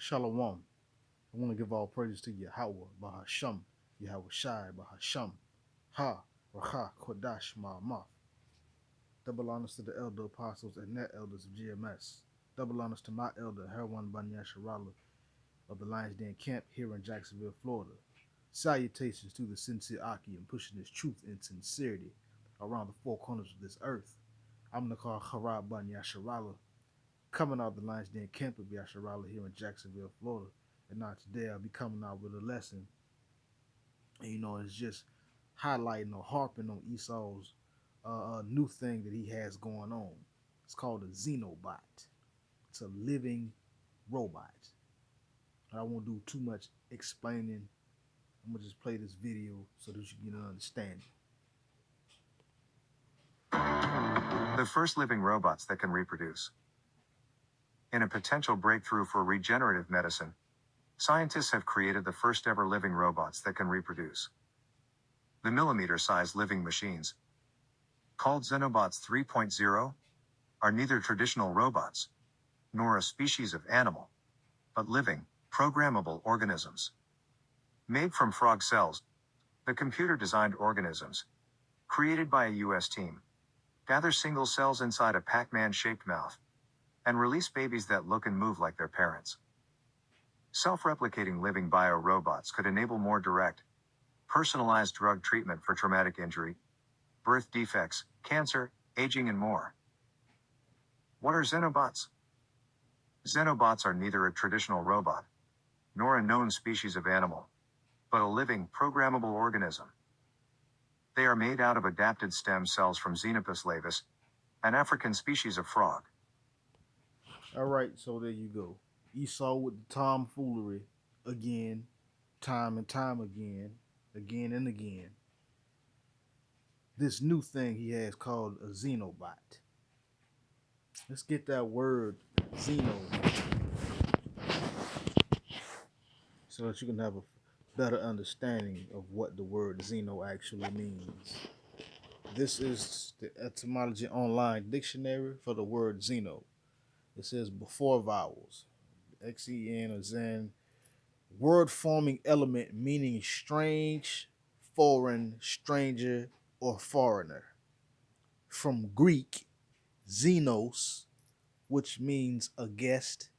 Shalom. I want to give all praises to Yahweh, Bahasham, Yahweh Shai, Bahasham, Ha, Racha, Kodash, Ma'amath. Double honors to the elder apostles and net elders of GMS. Double honors to my elder, Herwan Banya Sharala of the Lions Den Camp here in Jacksonville, Florida. Salutations to the sincere Aki and pushing this truth and sincerity around the four corners of this earth. I'm Nakar Harab Banya Sharala, coming out of the Lions Den Camp of Yasharala here in Jacksonville, Florida. And now today I'll be coming out with a lesson. And, it's just highlighting or harping on Esau's new thing that he has going on. It's called a Xenobot. It's a living robot. I won't do too much explaining. I'm gonna just play this video so that you can understand. The first living robots that can reproduce. In a potential breakthrough for regenerative medicine, scientists have created the first ever living robots that can reproduce. The millimeter-sized living machines, called Xenobots 3.0, are neither traditional robots, nor a species of animal, but living, programmable organisms. Made from frog cells, the computer-designed organisms, created by a US team, gather single cells inside a Pac-Man-shaped mouth, and release babies that look and move like their parents. Self-replicating living bio-robots could enable more direct, personalized drug treatment for traumatic injury, birth defects, cancer, aging, and more. What are Xenobots? Xenobots are neither a traditional robot, nor a known species of animal, but a living, programmable organism. They are made out of adapted stem cells from Xenopus laevis, an African species of frog. All right, so there you go. Esau with the tomfoolery again, time and time again and again. This new thing he has called a Xenobot. Let's get that word Xeno so that you can have a better understanding of what the word Xeno actually means. This is the etymology online dictionary for the word Xeno. It says before vowels, XEN or Zen, word forming element meaning strange, foreign, stranger, or foreigner. From Greek, xenos, which means a guest,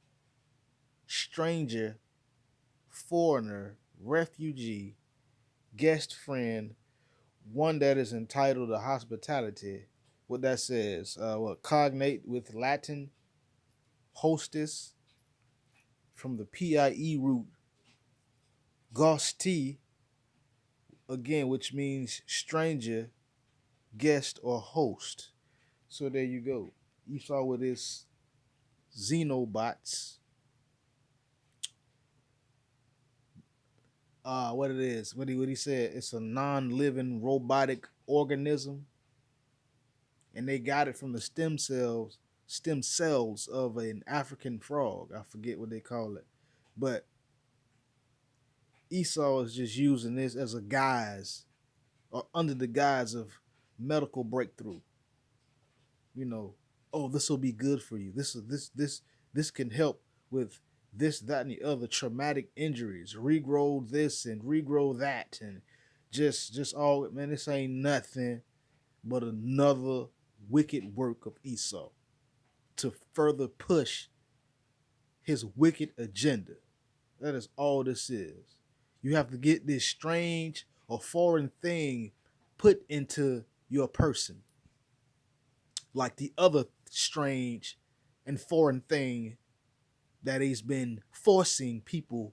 stranger, foreigner, refugee, guest friend, one that is entitled to hospitality. What that says, cognate with Latin hostess from the PIE root gosti, again, which means stranger, guest, or host. So there you go. You saw with his Xenobots, what it is, what he said, it's a non-living robotic organism, and they got it from the stem cells of an African frog. I forget what they call it, but Esau is just using this as a guise or under the guise of medical breakthrough. You know, oh, this will be good for you. This can help with this, that, and the other traumatic injuries. Regrow this and regrow that, and just all, man. This ain't nothing but another wicked work of Esau to further push his wicked agenda. That is all this is. You have to get this strange or foreign thing put into your person, like the other strange and foreign thing that he's been forcing people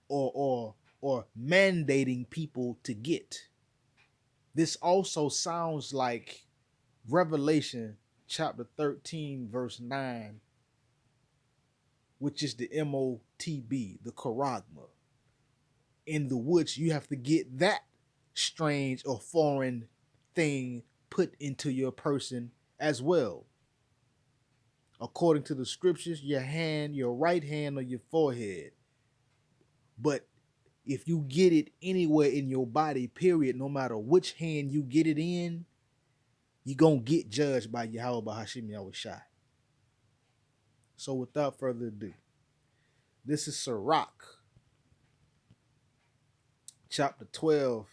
or mandating people to get. This also sounds like Revelation chapter 13 verse 9, which is the MOTB, the charagma, in the which you have to get that strange or foreign thing put into your person as well. According to the scriptures, your right hand on your forehead. But if you get it anywhere in your body, period, no matter which hand you get it in, you're going to get judged by Yahweh Bahashim Yahweh Shai. So without further ado, This is Sirach, chapter 12,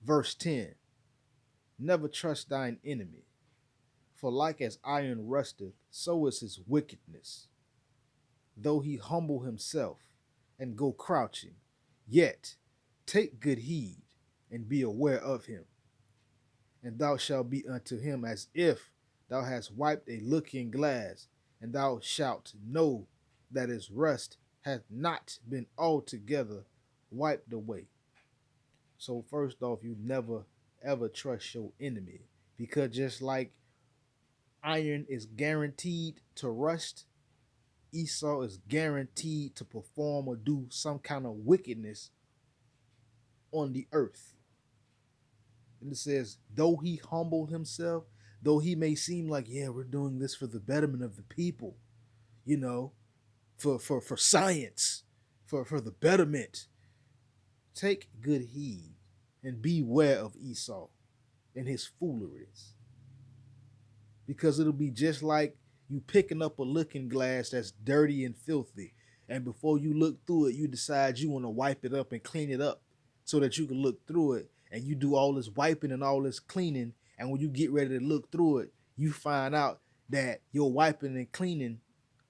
verse 10. Never trust thine enemy, for like as iron rusteth, so is his wickedness. Though he humble himself and go crouching, yet take good heed and be aware of him. And thou shalt be unto him as if thou hast wiped a looking glass, and thou shalt know that his rust hath not been altogether wiped away. So first off, you never ever trust your enemy, because just like iron is guaranteed to rust, Esau is guaranteed to perform or do some kind of wickedness on the earth. And it says, though he humbled himself, though he may seem like, yeah, we're doing this for the betterment of the people, you know, for science, for the betterment. Take good heed and beware of Esau and his fooleries. Because it'll be just like you picking up a looking glass that's dirty and filthy. And before you look through it, you decide you want to wipe it up and clean it up so that you can look through it. And you do all this wiping and all this cleaning. And when you get ready to look through it, you find out that your wiping and cleaning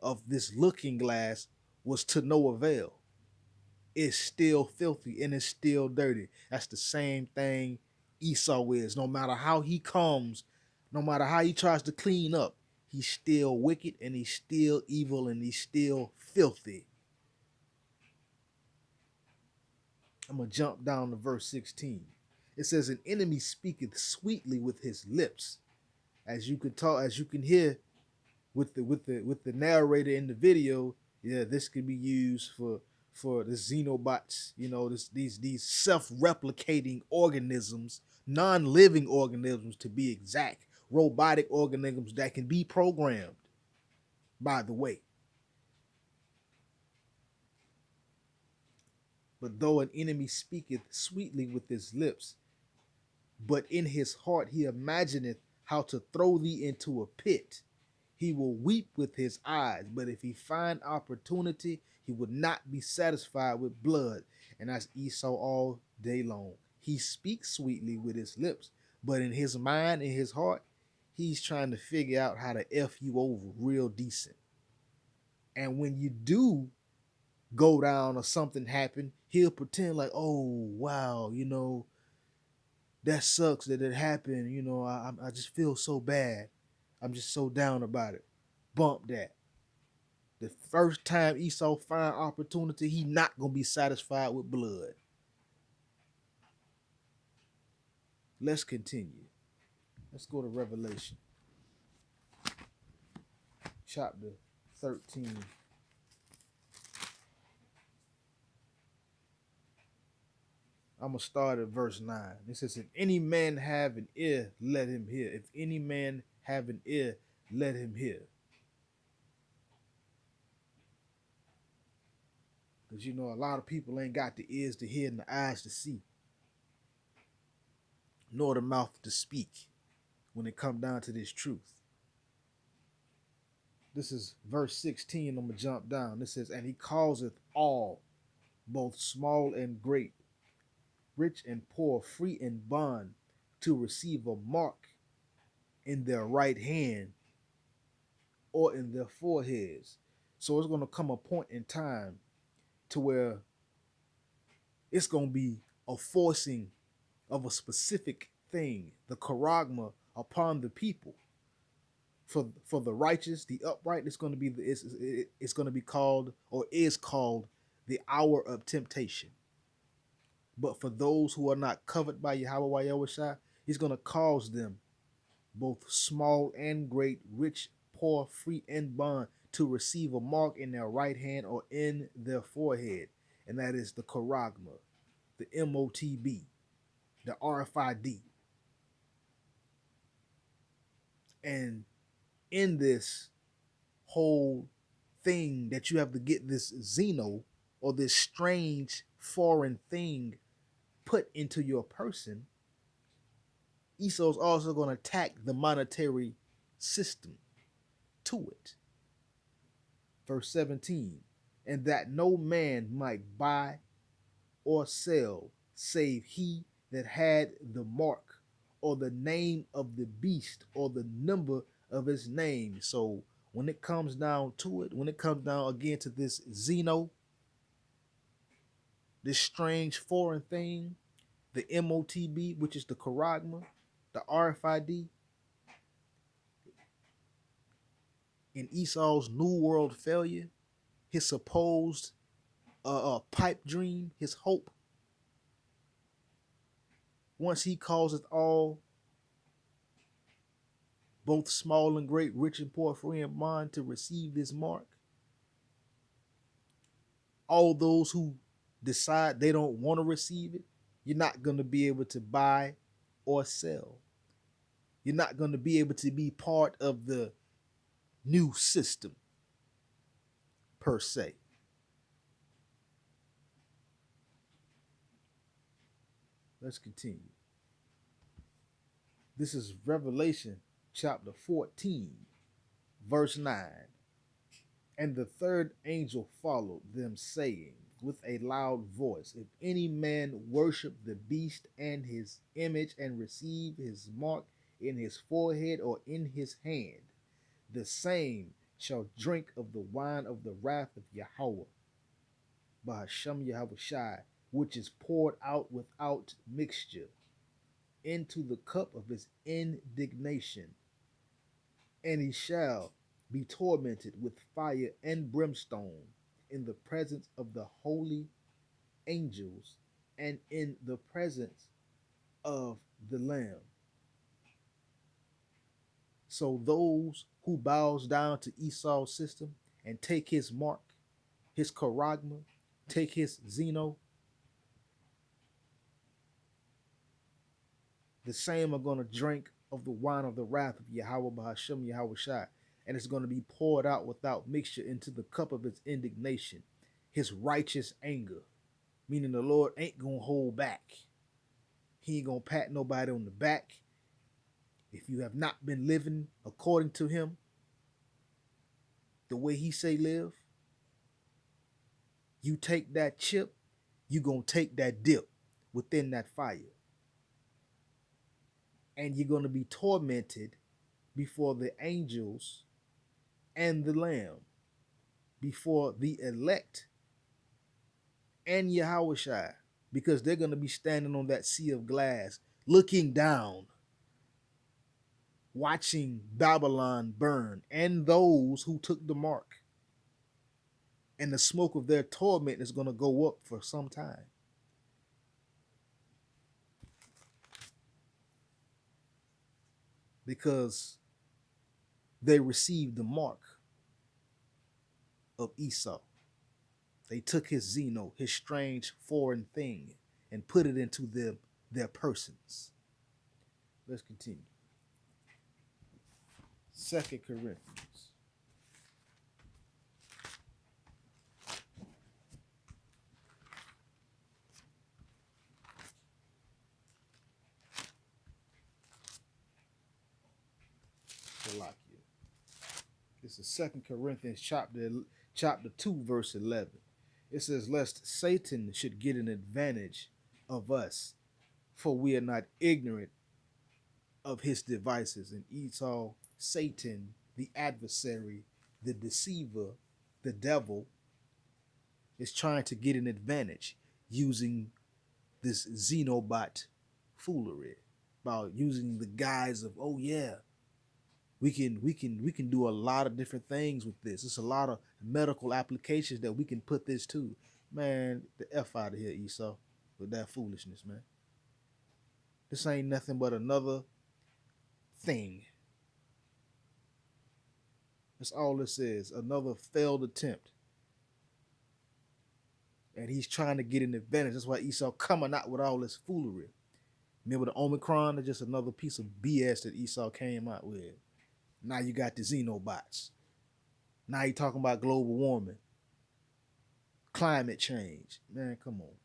of this looking glass was to no avail. It's still filthy and it's still dirty. That's the same thing Esau is. No matter how he comes, no matter how he tries to clean up, he's still wicked and he's still evil and he's still filthy. I'm going to jump down to verse 16. It says, an enemy speaketh sweetly with his lips. As you can hear with the narrator in the video, yeah, this could be used for the xenobots, these self-replicating organisms, non-living organisms to be exact, robotic organisms that can be programmed, by the way. But though an enemy speaketh sweetly with his lips, but in his heart he imagineth how to throw thee into a pit. He will weep with his eyes, but if he find opportunity, he will not be satisfied with blood. And that's Esau all day long. He speaks sweetly with his lips, but in his mind, in his heart, he's trying to figure out how to F you over real decent. And when you do go down or something happen, he'll pretend like, oh, wow, that sucks that it happened. I just feel so bad. I'm just so down about it. Bump that. The first time Esau find opportunity, he not gonna be satisfied with blood. Let's continue. Let's go to Revelation, chapter 13. I'm gonna start at verse 9. It says, if any man have an ear, let him hear. If any man have an ear, let him hear. Because a lot of people ain't got the ears to hear and the eyes to see, nor the mouth to speak when it come down to this truth. This is verse 16. I'm going to jump down. This says, and he causeth all, both small and great, rich and poor, free and bond, to receive a mark in their right hand or in their foreheads. So it's going to come a point in time to where it's going to be a forcing of a specific thing, the charagma, upon the people. For the righteous, the upright, it's going to be it's going to be called, or is called, the hour of temptation. But for those who are not covered by Yahweh Yahushua, he's going to cause them, both small and great, rich, poor, free, and bond, to receive a mark in their right hand or in their forehead. And that is the charagma, the MOTB, the RFID. And in this whole thing that you have to get this xeno, or this strange foreign thing, put into your person, Esau's also going to attack the monetary system to it. Verse 17, and that no man might buy or sell save he that had the mark or the name of the beast or the number of his name. So when it comes down to it, when it comes down again to this Xeno, this strange foreign thing, the MOTB, which is the charagma, the RFID, in Esau's New World failure, his supposed pipe dream, his hope, once he calls it all, both small and great, rich and poor, free and bond, to receive this mark, all those who decide they don't want to receive it, you're not going to be able to buy or sell. You're not going to be able to be part of the new system per se. Let's continue. This is Revelation chapter 14, verse 9. And the third angel followed them, saying with a loud voice, if any man worship the beast and his image and receive his mark in his forehead or in his hand, the same shall drink of the wine of the wrath of Yahweh, Bahashem Yahushai, which is poured out without mixture into the cup of his indignation. And he shall be tormented with fire and brimstone in the presence of the holy angels and in the presence of the Lamb. So those who bows down to Esau's system and take his mark, his charagma, take his Xeno, the same are going to drink of the wine of the wrath of Yahweh Bahashem Yahweh Shai, and it's going to be poured out without mixture into the cup of his indignation, his righteous anger, meaning the Lord ain't going to hold back. He ain't going to pat nobody on the back. If you have not been living according to him, the way he say live, you take that chip, you going to take that dip within that fire. And you're going to be tormented before the angels and the Lamb, before the elect and Yahushua, because they're going to be standing on that sea of glass, looking down, watching Babylon burn, and those who took the mark. And the smoke of their torment is going to go up for some time. Because they received the mark of Esau. They took his Xeno, his strange foreign thing, and put it into their persons. Let's continue. 2 Corinthians. This is 2 Corinthians chapter 2, verse 11. It says, lest Satan should get an advantage of us, for we are not ignorant of his devices. And Esau, Satan, the adversary, the deceiver, the devil, is trying to get an advantage using this Xenobot foolery, about using the guise of, oh yeah, we can do a lot of different things with this. It's a lot of medical applications that we can put this to. Man, the F out of here, Esau, with that foolishness, man. This ain't nothing but another thing. That's all this is. Another failed attempt. And he's trying to get an advantage. That's why Esau coming out with all this foolery. Remember the Omicron? That's just another piece of BS that Esau came out with. Now you got the Xenobots. Now you talking about global warming, climate change. Man, come on.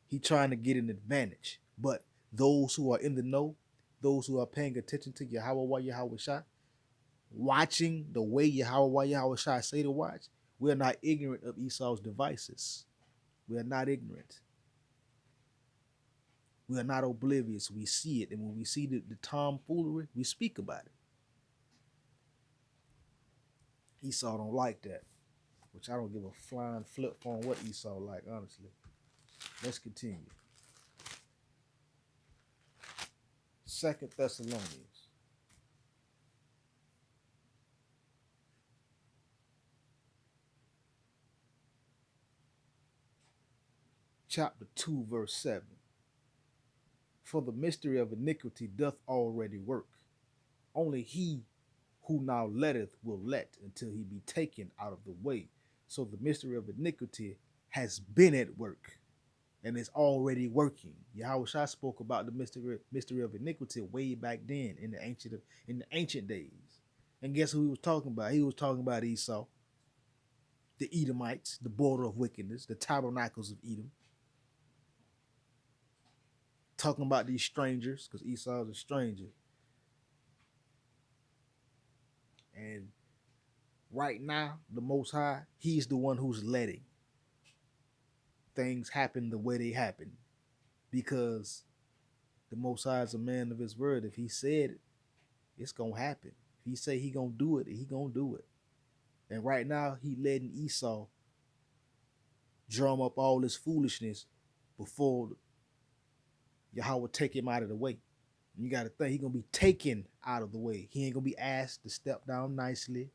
He trying to get an advantage. But those who are in the know, those who are paying attention to Yahweh Yahweh Shai, watching the way Yahweh Yahweh Shai say to watch, We're not ignorant of Esau's devices. We are not ignorant. We are not oblivious. We see it. And when we see the tomfoolery, we speak about it. Esau don't like that, which I don't give a flying flip on what Esau like, honestly. Let's continue. Second Thessalonians. Chapter 2, verse 7. For the mystery of iniquity doth already work. Only he who now letteth will let until he be taken out of the way. So the mystery of iniquity has been at work and is already working. Yahweh Shai spoke about the mystery of iniquity way back then in the ancient days. And guess who he was talking about? He was talking about Esau, the Edomites, the border of wickedness, the tabernacles of Edom. Talking about these strangers, because Esau is a stranger. And right now, the Most High, he's the one who's letting things happen the way they happen. Because the Most High is a man of his word. If he said it, it's going to happen. If he say he going to do it, he going to do it. And right now, he letting Esau drum up all this foolishness before Yahweh take him out of the way. And you got to think, he going to be taken out of the way. He ain't going to be asked to step down nicely.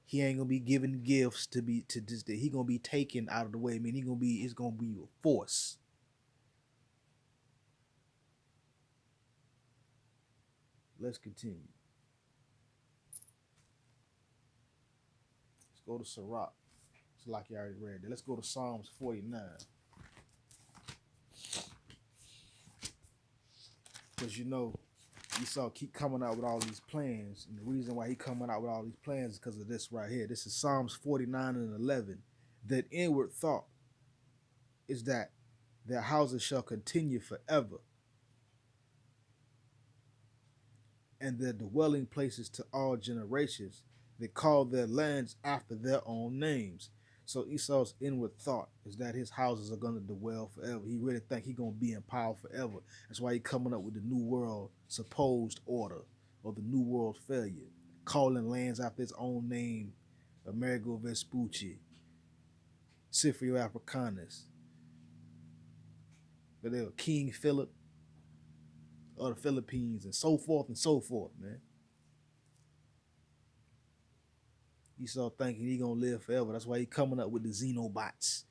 He ain't gonna be given gifts to this. He gonna be taken out of the way. I mean, it's gonna be a force. Let's continue. Let's go to Sirach. It's like you already read that. Let's go to Psalms 49. Because you know, Esau keep coming out with all these plans. And the reason why he coming out with all these plans is because of this right here. This is Psalms 49 and 11. That inward thought is that their houses shall continue forever, and their dwelling places to all generations. They call their lands after their own names. So Esau's inward thought is that his houses are going to dwell forever. He really think he's going to be in power forever. That's why he's coming up with the New World supposed order, or the New World failure, calling lands after his own name: Amerigo Vespucci, Scipio Africanus, but they were King Philip of the Philippines, and so forth, man. Esau thinking he gonna live forever. That's why he coming up with the Xenobots.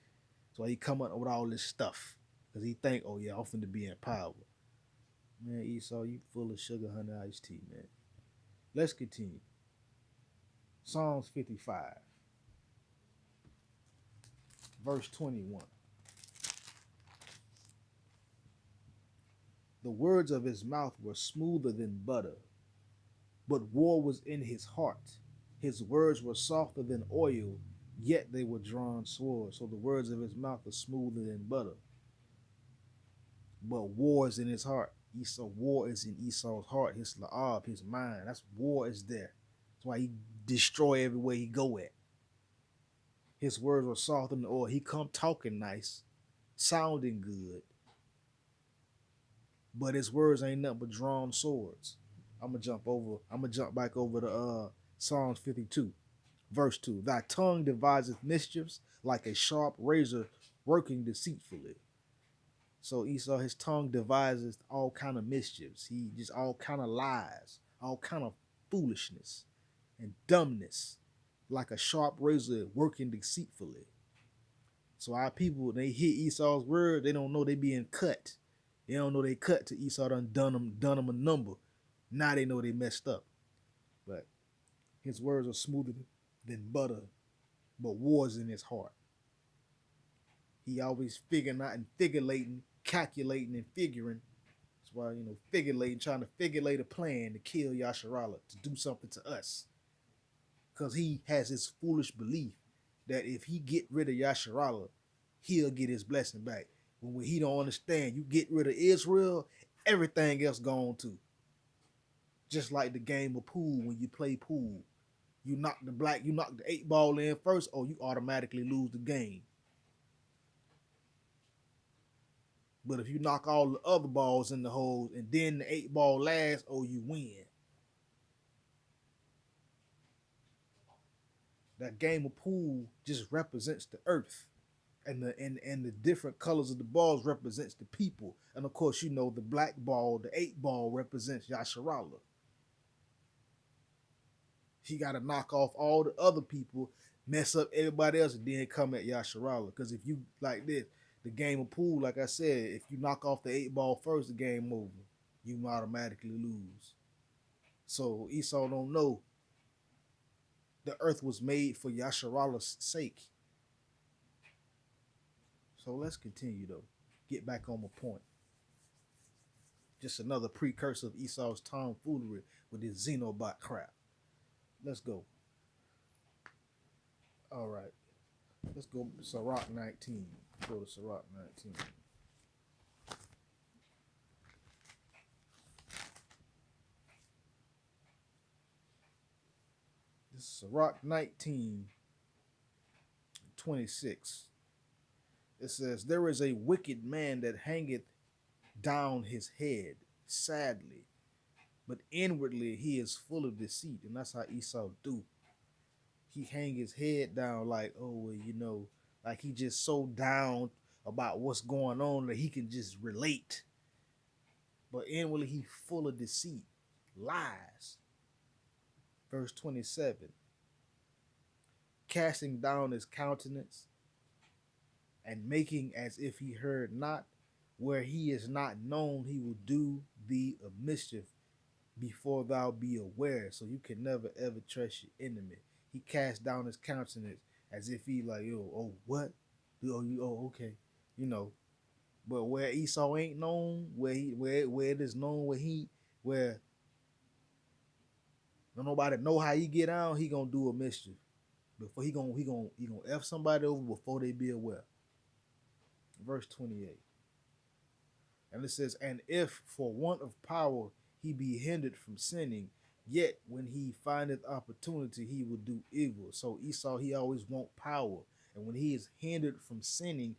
That's why he coming up with all this stuff. Because he think, oh yeah, I'm finna be in power. Man, Esau, you full of sugar, honey, iced tea, man. Let's continue. Psalms 55, verse 21. The words of his mouth were smoother than butter, but war was in his heart. His words were softer than oil, yet they were drawn swords. So the words of his mouth are smoother than butter, but war is in his heart. War is in Esau's heart, his la'ab, his mind. That's war is there. That's why he destroy everywhere he go at. His words were softer than oil. He come talking nice, sounding good, but his words ain't nothing but drawn swords. I'm gonna jump back over to Psalms 52, verse 2. Thy tongue deviseth mischiefs like a sharp razor working deceitfully. So Esau, his tongue devises all kind of mischiefs. He just all kind of lies, all kind of foolishness and dumbness, like a sharp razor working deceitfully. So our people, when they hear Esau's word, they don't know they being cut. They don't know they cut to Esau done them a number. Now they know they messed up. But his words are smoother than butter, but war's in his heart. He always figuring out and figurating, calculating and figuring. That's why, figurating, trying to figurate a plan to kill Yasharala, to do something to us. Because he has this foolish belief that if he get rid of Yasharala, he'll get his blessing back. When he don't understand, you get rid of Israel, everything else gone too. Just like the game of pool, when you play pool, You knock the 8 ball in first, or you automatically lose the game. But if you knock all the other balls in the hole and then the 8 ball last, oh, you win. That game of pool just represents the earth. And the different colors of the balls represents the people. And of course, you know the black ball, the 8 ball represents Yasharala. He got to knock off all the other people, mess up everybody else, and then come at Yasharala. Because if you like this, the game of pool, like I said, if you knock off the 8 ball first, the game over. You automatically lose. So Esau don't know the earth was made for Yasharala's sake. So let's continue though. Get back on my point. Just another precursor of Esau's tomfoolery with his Xenobot crap. Let's go. All right. Let's go to Sirach 19. Go to Sirach 19. This is Sirach 19, 26. It says, there is a wicked man that hangeth down his head, sadly, but inwardly he is full of deceit. And that's how Esau do. He hang his head down like, oh, well, you know, like he just so down about what's going on that he can just relate. But inwardly he full of deceit, lies. Verse 27. Casting down his countenance and making as if he heard not, where he is not known, he will do thee a mischief before thou be aware. So you can never ever trust your enemy. He cast down his countenance as if he like, yo, oh, what? Oh, okay. You know, but where Esau ain't known, where it is known, where don't nobody know how he get out, he gonna do a mischief. Before he gonna F somebody over before they be aware. Verse 28. And it says, and if for want of power he be hindered from sinning, yet when he findeth opportunity, he will do evil. So Esau, he always want power. And when he is hindered from sinning,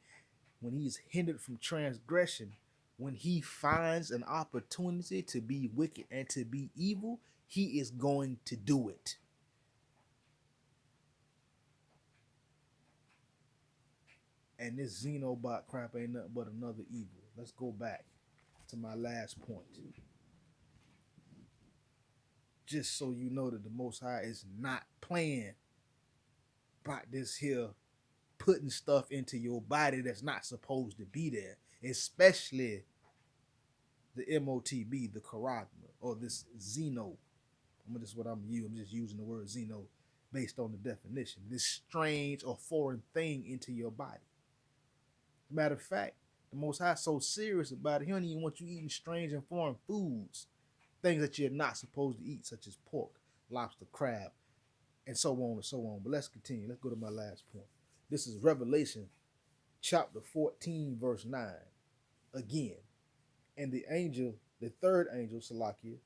when he is hindered from transgression, when he finds an opportunity to be wicked and to be evil, he is going to do it. And this Xenobot crap ain't nothing but another evil. Let's go back to my last point. Just so you know that the Most High is not playing about this here putting stuff into your body that's not supposed to be there, especially the MOTB, the charagma, or this Xeno. This is what I'm using. I'm just using the word Xeno based on the definition. This strange or foreign thing into your body. Matter of fact, the Most High is so serious about it, he don't even want you eating strange and foreign foods, things that you're not supposed to eat, such as pork, lobster, crab, and so on and so on. But let's continue. Let's go to my last point. This is Revelation chapter 14, verse 9. Again, and the third angel, Salakia,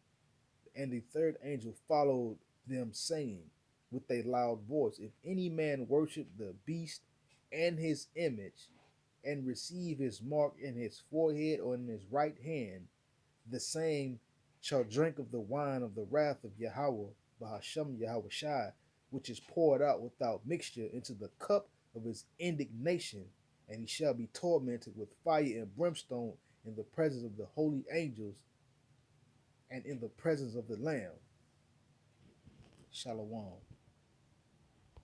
and the third angel followed them, saying with a loud voice, if any man worship the beast and his image, and receive his mark in his forehead or in his right hand, the same shall drink of the wine of the wrath of Yahweh, Bahashem Yahweh Shai, which is poured out without mixture into the cup of his indignation, and he shall be tormented with fire and brimstone in the presence of the holy angels and in the presence of the Lamb. Shalom.